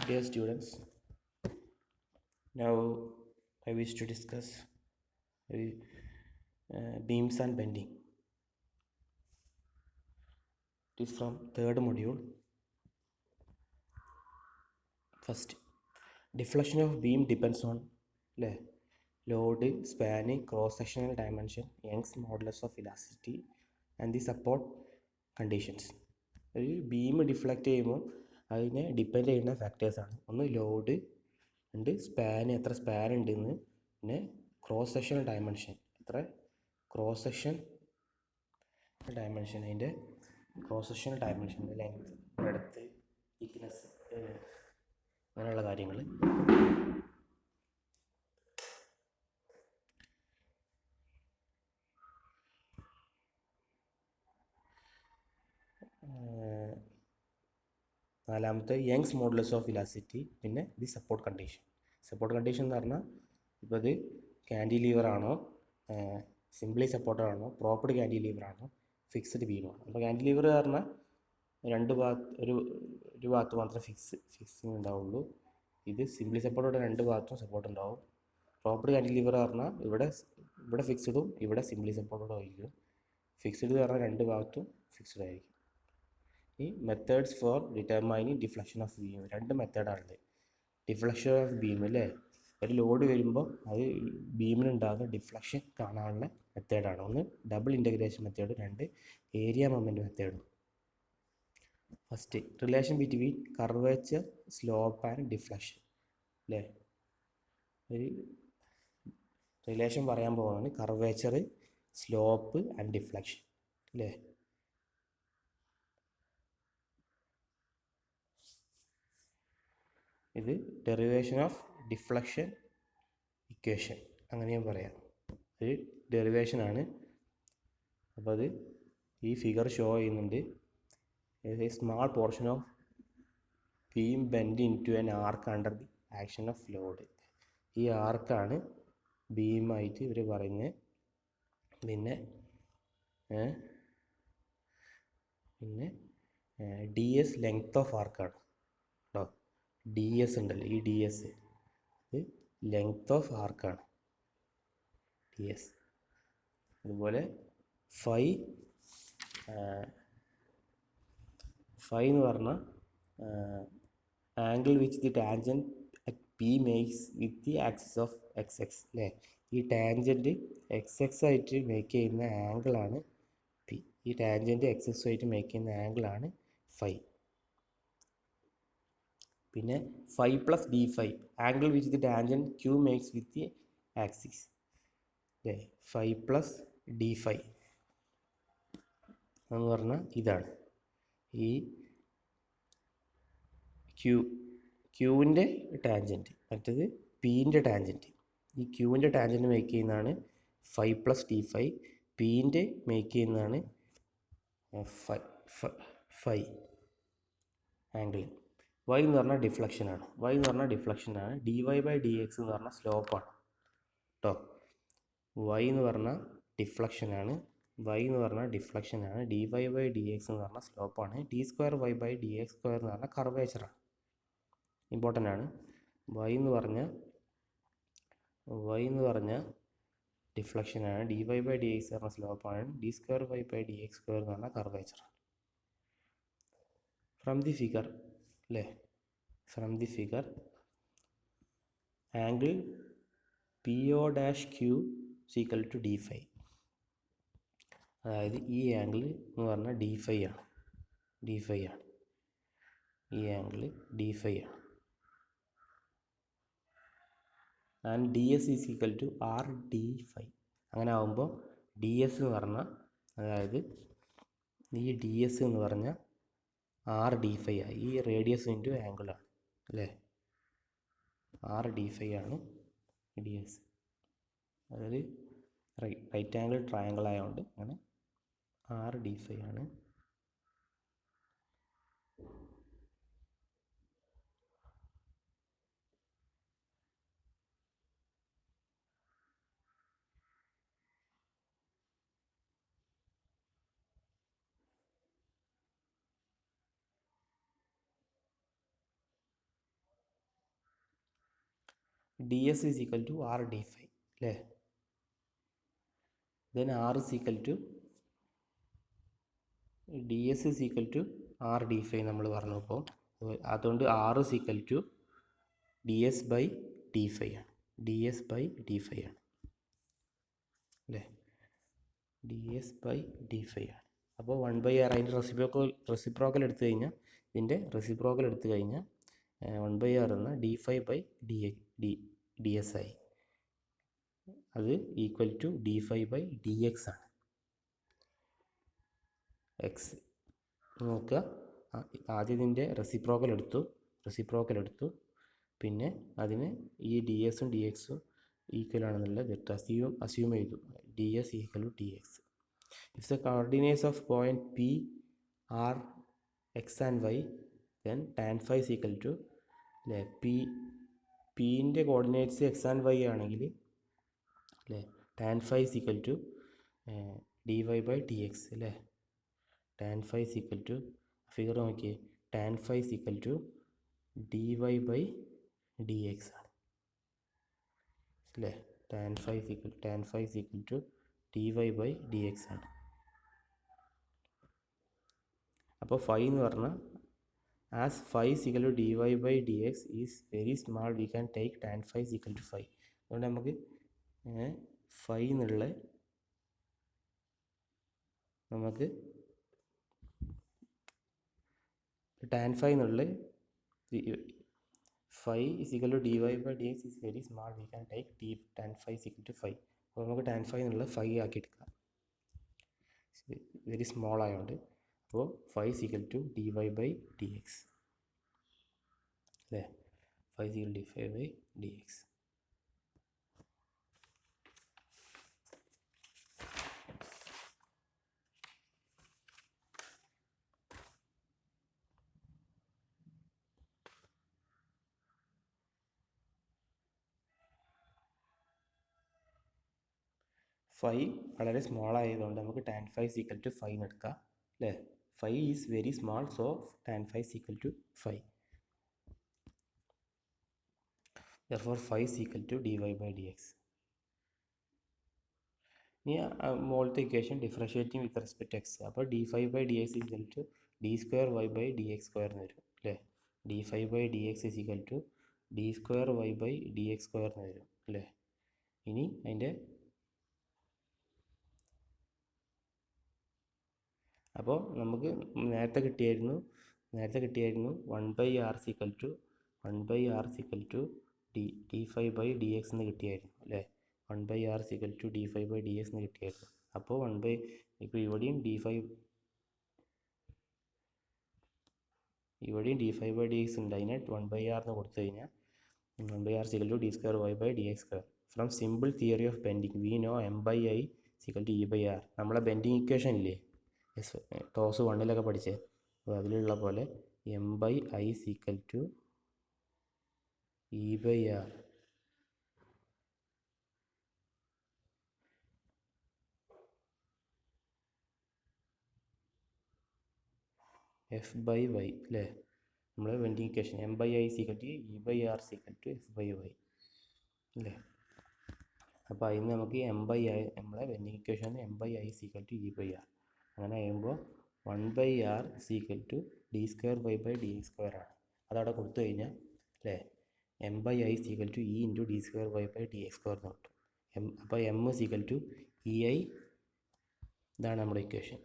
Dear students, now I wish to discuss beams and bending. It is from third module. First, deflection of beam depends on load, span, cross-sectional dimension, Young's modulus of elasticity, and the support conditions. ഒരു beam deflect ചെയ്യുമ്പോൾ അതിനെ depend ചെയ്യുന്ന ഫാക്ടേഴ്സാണ്. ഒന്ന് load ഉണ്ട്, span എത്ര span ഉണ്ടെന്ന്, പിന്നെ cross sectional dimension എത്ര ക്രോസ് സെക്ഷൻ ഡയമെൻഷൻ, അതിൻ്റെ cross sectional dimension, length, breadth, thickness, അങ്ങനെയുള്ള കാര്യങ്ങൾ. നാലാമത്തെ യങ്സ് മോഡുലസ് ഓഫ് ഇലാസ്റ്റിറ്റി, പിന്നെ the support condition. Support condition എന്ന് പറഞ്ഞാൽ ഇപ്പോൾ ഇത് ക്യാൻഡിലീവർ ആണോ, സിംപ്ലി സപ്പോർട്ടർ ആണോ, പ്രോപ്പർഡ് ക്യാൻഡിലീവർ ആണോ, ഫിക്സ്ഡ് ബീമാണോ. അപ്പോൾ ക്യാൻഡിലീവർ പറഞ്ഞാൽ ഒരു ഭാഗത്ത് മാത്രമേ ഫിക്സിങ് ഉണ്ടാവുള്ളൂ. ഇത് സിംപ്ലി സപ്പോർട്ടോടെ രണ്ട് ഭാഗത്തും സപ്പോർട്ട് ഉണ്ടാവും. പ്രോപ്പർഡ് ക്യാൻഡിലീവർ പറഞ്ഞാൽ ഇവിടെ ഫിക്സ്ഡും ഇവിടെ സിംപ്ലി സപ്പോർട്ടോടെ ആയിരിക്കും. ഫിക്സ്ഡ് പറഞ്ഞാൽ രണ്ട് ഭാഗത്തും ഫിക്സ്ഡ് ആയിരിക്കും. ഈ methods four determining deflection of beam, രണ്ട് മെത്തേഡാണുള്ളത്. ഡിഫ്ലക്ഷൻ ഓഫ് ബീം അല്ലേ, ഒരു ലോഡ് വരുമ്പോൾ അത് ബീമിനുണ്ടാകുന്ന ഡിഫ്ലക്ഷൻ കാണാനുള്ള മെത്തേഡാണ്. ഒന്ന് ഡബിൾ ഇൻ്റഗ്രേഷൻ മെത്തേഡ്, രണ്ട് ഏരിയ മൊമെൻ്റ് മെത്തേഡും. First, relation between curvature, slope and deflection അല്ലേ. ഒരു റിലേഷൻ പറയാൻ പോകുന്നതാണ് കർവേച്ചർ, സ്ലോപ്പ് ആൻഡ് ഡിഫ്ലക്ഷൻ അല്ലേ. ഇത് ഡെറിവേഷൻ ഓഫ് ഡിഫ്ലക്ഷൻ ഇക്വേഷൻ അങ്ങനെ ഞാൻ പറയാം. ഒരു ഡെറിവേഷനാണ്. അപ്പോൾ അത് ഈ ഫിഗർ ഷോ ചെയ്യുന്നുണ്ട്. A small portion of beam bend into an arc under the action of load. ഈ ആർക്കാണ് ബീമായിട്ട് ഇവർ പറയുന്നത്. പിന്നെ ഡി എസ് ലെങ്ത് ഓഫ് ആർക്കാണ് കേട്ടോ. ഡി എസ് ഉണ്ടല്ലോ, ഈ ഡി എസ് ഇത് ലെങ്ത് ഓഫ് ആർക്കാണ്, ഡി എസ്. അതുപോലെ ഫൈ എന്ന് പറഞ്ഞാൽ angle which the tangent P makes with the axis of X X അല്ലേ. ഈ ടാൻജൻറ്റ് എക്സ് എക്സ് ആയിട്ട് മേക്ക് ചെയ്യുന്ന ആംഗിളാണ് പി. ഈ ടാൻജൻറ്റ് എക്സ് എക്സ് ആയിട്ട് മേക്ക് ചെയ്യുന്ന ആംഗിളാണ് ഫൈ. പിന്നെ phi plus D phi, angle which the tangent Q makes with the axis അല്ലേ. ഫൈ പ്ലസ് ഡി ഫൈ എന്ന് പറഞ്ഞാൽ ഇതാണ് ഈ ക്യൂവിൻ്റെ ടാൻജൻറ്റ്, മറ്റേത് പീൻ്റെ ടാൻജൻറ്റ്. ഈ ക്യൂവിൻ്റെ ടാൻജൻറ്റ് മേക്ക് ചെയ്യുന്നതാണ് ഫൈ പ്ലസ് ഡി ഫൈ, പീൻ്റെ മേക്ക് ചെയ്യുന്നതാണ് ഫൈ ആംഗിൾ. വൈ എന്ന് പറഞ്ഞാൽ ഡിഫ്ലക്ഷനാണ്. D Y by D X എന്ന് പറഞ്ഞാൽ സ്ലോപ്പാണ് കേട്ടോ. വൈ എന്ന് പറഞ്ഞാൽ ഡിഫ്ലക്ഷനാണ്. D Y by D X എന്ന് പറഞ്ഞാൽ സ്ലോപ്പാണ്. D square Y by D X square എന്ന് പറഞ്ഞാൽ കർവേച്ചറാണ്. ഇമ്പോർട്ടൻ്റ് ആണ്. വൈ എന്ന് പറഞ്ഞാൽ ഡിഫ്ലക്ഷനാണ്. D Y by D X പറഞ്ഞാൽ സ്ലോപ്പാണ്. D square Y by D X square എന്ന് പറഞ്ഞാൽ കർവേച്ചറാണ്. From the figure angle P O dash Q equal to D phi. അതായത് ഈ ആംഗിൾ എന്ന് പറഞ്ഞാൽ ഡി ഫൈ ആണ്. ഈ ആംഗിൾ ഡി ഫൈ ആണ്. And D S is equal to R D phi. അങ്ങനെ ആകുമ്പോൾ ഡി എസ് എന്ന് പറഞ്ഞാൽ, അതായത് ഈ ഡി എസ് എന്ന് പറഞ്ഞാൽ ആർ ഡി ഫൈ ആയി. ഈ റേഡിയസ് ഇൻറ്റു ആംഗിളാണ് അല്ലേ. ആർ ഡി ഫൈ ആണ് ഡി എസ്. അതായത് റൈറ്റ് ആംഗിൾ ട്രയാങ്കിൾ ആയതുകൊണ്ട് അങ്ങനെ ആർ ഡി ഫൈ ആണ്. D S is equal to R D phi അല്ലേ. Then R is equal to D S is equal to R D phi നമ്മൾ പറഞ്ഞു. അപ്പോൾ അതുകൊണ്ട് R is equal to D S by D phi ആണ്. D S by D phi ആണ് അല്ലേ. D S by D phi ആണ്. അപ്പോൾ 1/r അതിൻ്റെ റെസിപ്രോക്കൽ എടുത്തു കഴിഞ്ഞാൽ ഇതിൻ്റെ റെസിപ്രോക്കൽ എടുത്തു കഴിഞ്ഞാൽ 1/r എന്ന D phi by D S ആയി. അത് equal to D phi by D X ആണ്. എക്സ് നോക്കുക, ആദ്യം ഇതിൻ്റെ റെസിപ്രോക്കൽ എടുത്തു, പിന്നെ അതിന് ഈ ഡി എസും ഡി എക്സും ഈക്വൽ ആണെന്നുള്ളത് അസ്യൂം ചെയ്തു. D S equal to D X. If the coordinates of point P are X and Y then tan phi is equal to അല്ലേ. പിൻ്റെ കോർഡിനേറ്റ്സ് എക്സ് ആൻഡ് വൈ ആണെങ്കിൽ അല്ലേ tan phi is equal to D Y by D X അല്ലേ. Tan phi is equal to figure നോക്കിയേ, tan phi is equal to D Y by D X ആണ് അല്ലേ. Tan phi is equal to D Y by D X ആണ്. അപ്പോൾ phi എന്ന് പറഞ്ഞാൽ as phi is equal to D Y by D X is very small we can take tan phi is equal to phi. അതുകൊണ്ട് നമുക്ക് phi എന്നുള്ള നമുക്ക് tan phi എന്നുള്ള phi is equal to D Y by D X is very small we can take tan phi is equal to phi. അപ്പോൾ നമുക്ക് tan phi എന്നുള്ള phi ആക്കി എടുക്കാം, വെരി സ്മോൾ ആയതുകൊണ്ട്. അപ്പോൾ phi is equal to D Y by D X അല്ലേ. Phi is equal D phi by D X. Phi വളരെ small ആയതുകൊണ്ട് നമുക്ക് tan phi is equal to phi എന്ന് എടുക്കാം അല്ലേ. Phi is very small, so tan phi is equal to phi. therefore phi is equal to D Y by D X. ഇനി മുകളിലത്തെ equation differentiating with respect X. അപ്പോൾ D phi by D X equal to D square Y by D X square എന്ന് വരും അല്ലേ. D phi by D X is equal to D square Y by D X square എന്ന് വരും അല്ലേ. ഇനി അതിൻ്റെ അപ്പോൾ നമുക്ക് നേരത്തെ കിട്ടിയായിരുന്നു 1/r equal to D phi by D X എന്ന് കിട്ടിയായിരുന്നു അല്ലേ. 1/r equal to D phi by D X എന്ന് കിട്ടിയായിരുന്നു. അപ്പോൾ ഇപ്പോൾ ഇവിടെയും D phi by D X ഉണ്ട്. അതിനെ 1/r എന്ന് കൊടുത്തു കഴിഞ്ഞാൽ 1/r equal to D square Y by D X square. From simple theory of bending we know m/i equal to e/r. നമ്മളെ ബെൻഡിങ് ഇക്വേഷൻ ഇല്ലേ ക്ലോസ് 1 പഠിച്ചേ, അപ്പോൾ അതിലുള്ള പോലെ m/i equal to e/r. f/y അല്ലേ നമ്മളെ bending equation. m/i equal to e/r equal to f/y അല്ലേ. അപ്പോൾ അതിന് നമുക്ക് നമ്മളെ bending equation m/i equal to e/r. അങ്ങനെ കഴിയുമ്പോൾ 1/r equal to D square Y by D X square ആണ്. അതവിടെ കൊടുത്തു കഴിഞ്ഞാൽ അല്ലേ m/i equal to E into d square Y by D X square എന്ന് കിട്ടും. അപ്പോൾ m ഈക്വൽ ടു ei, ഇതാണ് നമ്മുടെ equation.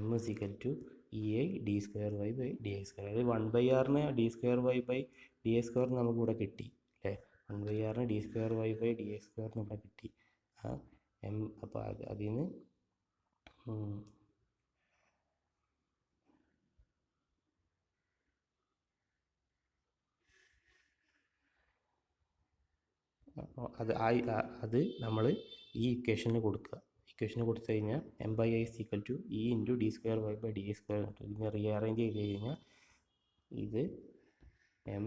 m equal to ei d square Y by D X square. അതായത് 1/rന് d square Y by D X square നമുക്ക് ഇവിടെ കിട്ടി അല്ലേ. 1/rന് d square Y by D X square ഇവിടെ കിട്ടി. അപ്പോൾ അതിൽ നിന്ന് അത് നമ്മൾ ഈ ഇക്വേഷന് കൊടുക്കുക. ഇക്വേഷന് കൊടുത്തു കഴിഞ്ഞാൽ m/i equal to E into d square Y by D X square കിട്ടും. ഇതിനെ റീഅറേഞ്ച് ചെയ്ത് കഴിഞ്ഞാൽ ഇത് m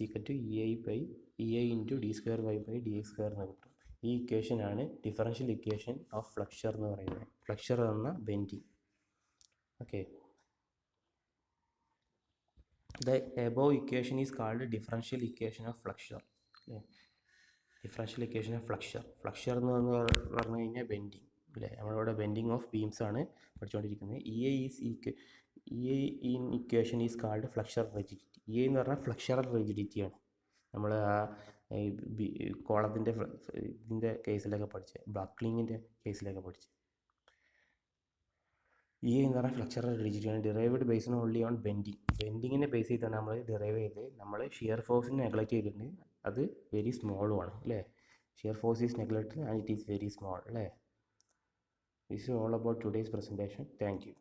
equal to ei into d square Y by D X square എന്ന് കിട്ടും. ഈ ഇക്വേഷനാണ് ഡിഫറൻഷ്യൽ ഇക്വേഷൻ ഓഫ് ഫ്ലക്ചർ എന്ന് പറയുന്നത്. ഫ്ലക്ചർ എന്ന bending. Okay, the above equation is called differential equation of flexure. Differential equation of flexure എന്ന് പറഞ്ഞു കഴിഞ്ഞാൽ ബെൻഡിങ് അല്ലേ. നമ്മളിവിടെ ബെൻഡിങ് ഓഫ് ബീംസ് ആണ് പഠിച്ചുകൊണ്ടിരിക്കുന്നത്. E A in equation is called flexure rigidity. E A എന്ന് പറഞ്ഞാൽ ഫ്ലക്ചറൽ റിജിഡിറ്റിയാണ്. നമ്മൾ ആ കോളത്തിൻ്റെ ഇതിൻ്റെ കേസിലൊക്കെ പഠിച്ച്, ബക്ലിങ്ങിൻ്റെ കേസിലൊക്കെ പഠിച്ച്. ഇ എന്ന് പറഞ്ഞാൽ ഫ്ലക്ചറൽ റിജിഡിറ്റിയാണ്. ഡിറൈവ്ഡ് ബേസ്ഡ് ഓൺലി ഓൺ ബെൻഡിങ്ങിനെ ബേസ് ചെയ്താണ് നമ്മൾ ഡിറൈവ് ചെയ്ത്. നമ്മൾ ഷിയർ ഫോഴ്സിനെ നെഗ്ലക്റ്റ് ചെയ്തിട്ടുണ്ട്. അത് വെരി സ്മോളുമാണ് അല്ലേ. Shear force is neglected and it is very small അല്ലേ. This is all about today's presentation. Thank U.